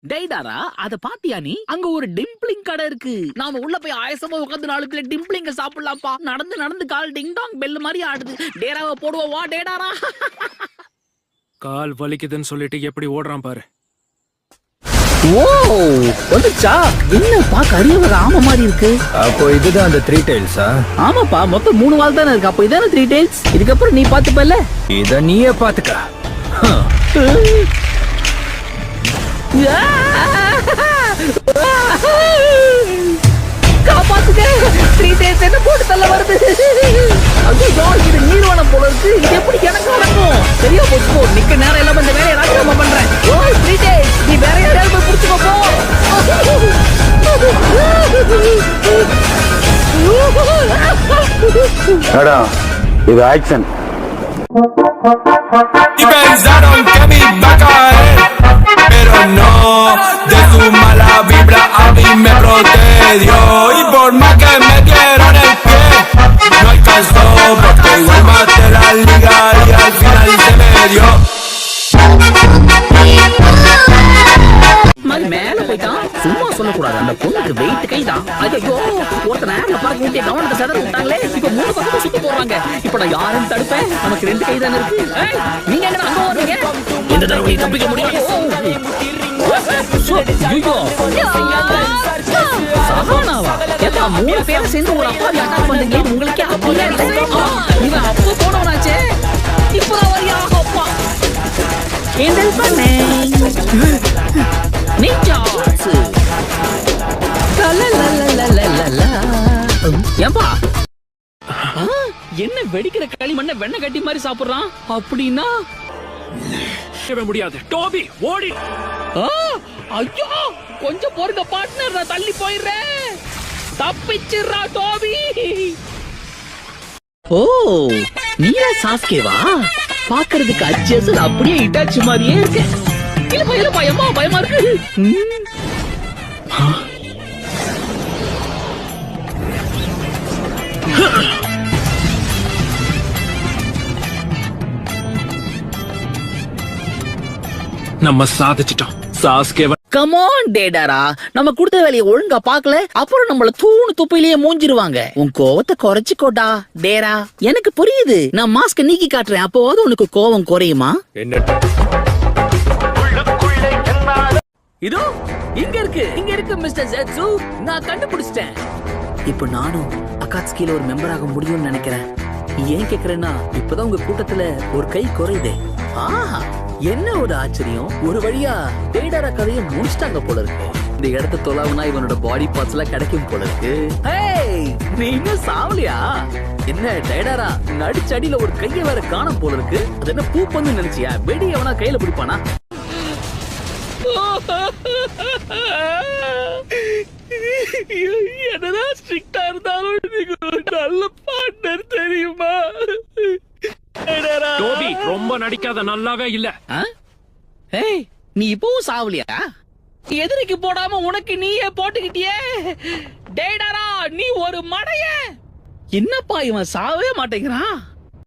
டேய்டாரா அத பாத்தியா நீ? அங்க ஒரு டிம்பிளிங் கடை இருக்கு. நாம உள்ள போய் ஆயசமா உட்கார்ந்து 4 பிளேட் டிம்பிளிங்க சாப்பிடலாம்ப்பா. நடந்து நடந்து கால் டிங் டாங் பெல் மாதிரி ஆடுது. டேராவை போடுவோம் வா டேடாரா. கால் வலிக்குதுன்னு சொல்லிட்டு எப்படி ஓடுறான் பாரு. ஓ வந்துச்சா? என்ன பாக்க அரியவர் ஆம மாதிரி இருக்கு. அப்போ இதுதான் அந்த 3 tailsா? ஆமாப்பா மொத்தம் 3 வால் தானே இருக்கு. அப்போ இதான 3 tails. இதுக்கப்புறம் நீ பாத்துப்பல. இத நீயே பாத்துக்க. காப்பாத்துக்க 3 tails என்ன போட்டு தள்ள வருது. ஐயோ இது நீர்வனம் போல இருக்கு. இது எப்படி எனக்கு நடக்கும்? சரியா போச்சு. நிக்க நேரம் இல்லாம இந்த வேலையை ராஜினாமா பண்றேன். ஓ 3 tails நீ வேற யாரையாவது போய் புடிச்சுக்கோ போ. Esto es action. Y pensaron que me iba a caer, pero no, de su mala vibra a mí me protegió. Y por más que me dieron el pie, no alcanzó, porque igual maté la liga y al final se me dio. மேல போயிட்டான். சும்மா சொல்லக்கூடாது. அந்த பொண்ணுக்கு wait கைதான். ஐயோ ஒருத்தர் நேரல பறக்க ஊட்டி கவனத்தை செதற விட்டாங்களே. இப்ப 3 பக்கம் சுத்தி போறாங்க. இப்ப நான் யாரையும் தடுப்பேன்? நமக்கு 2 கை தானே இருக்கு. நீங்க எங்க அங்க வரீங்க? இந்த தடவை தப்பிக்க முடியாது. ஐயோ சஹானாவா? ஏப்பா 3 பேரை சேர்ந்து ஒரு அப்பாவி அட்டாக் பண்றீங்க. உங்களுக்கே அப்படியே இல்லை. இவன் அப்போ போனவனாச்சே. இப்பதான் வரியா அப்பா கேண்டல் பண்ணே. என்ன வெடிக்கிற களிமண்ண வெண்ணெய் கட்டி மாதிரி சாப்பிடுறான்? அப்படின்னா முடியாது. டோபி ஓடி. ஐயோ கொஞ்சம் பொறுங்க பார்ட்னர், நான் தள்ளி போயிடுறேன். தப்பிச்சிடுறா டோபி. ஓ நீயா சாஸ்கேவா? பாக்குறதுக்கு அச்சேசல் அப்படியே இட்டாச்சு மாதிரியே இருக்கு. இல்ல பயமா இருக்கு. நம்ம சாதிச்சிட்டோம். சாஸ்கேவ கம் ஆன் டேடாரா, நம்ம கொடுத்த வேலையை ஒழுங்கா பாக்கல அப்புறம் நம்மள தூணு துப்பையிலேயே மூஞ்சிருவாங்க. உன் கோவத்தை குறைச்சிக்கோடா டேரா. எனக்கு புரியுது. நான் மாஸ்க நீக்கி காட்டுறேன். அப்போது உனக்கு கோவம் குறையுமா? என்ன இதோ இங்க இருக்கு மிஸ்டர் ஜெட்சு. நான் கண்டுபிடிச்சிட்டேன். இப்போ நானும் அகாட்ஸ்கில ஒரு மெம்பராக முடியும்னு நினைக்கிறேன். ஏன் கேக்குறேன்னா இப்பதான் உங்க கூட்டத்துல ஒரு கை குறையுதே. ஆஹா என்ன ஒரு ஆச்சரியம். ஒரு வழியா டேடாரா கதையை முடிச்சிட்டாங்க போல இருக்கு. இந்த இடத்த தொலாவுனா இவனோட பாடி பார்ட்ஸ் எல்லாம் கிடைக்கும் போல இருக்கு. நீ இன்னும் சாவலியா? என்ன டேடாரா நடிச்ச அடியில ஒரு கையை வேற காணும் போல இருக்கு. அது என்ன பூ பண்ணு நினைச்சியா? வெடி எவனா கையில பிடிப்பானா? என்னதான் ஸ்ட்ரிக்டா இருந்தாலும் நீங்க நல்ல பார்ட்னர் தெரியுமா? டோபி ரொம்ப நடிக்காத, நல்லாவே இல்ல. நீ இப்பவும் சாவலியா? எதிரிக்கு போடாம உனக்கு நீயே போட்டுக்கிட்டியே. டேடாரா நீ ஒரு மடைய. என்னப்பா இவன் சாவே மாட்டேங்கிறான்?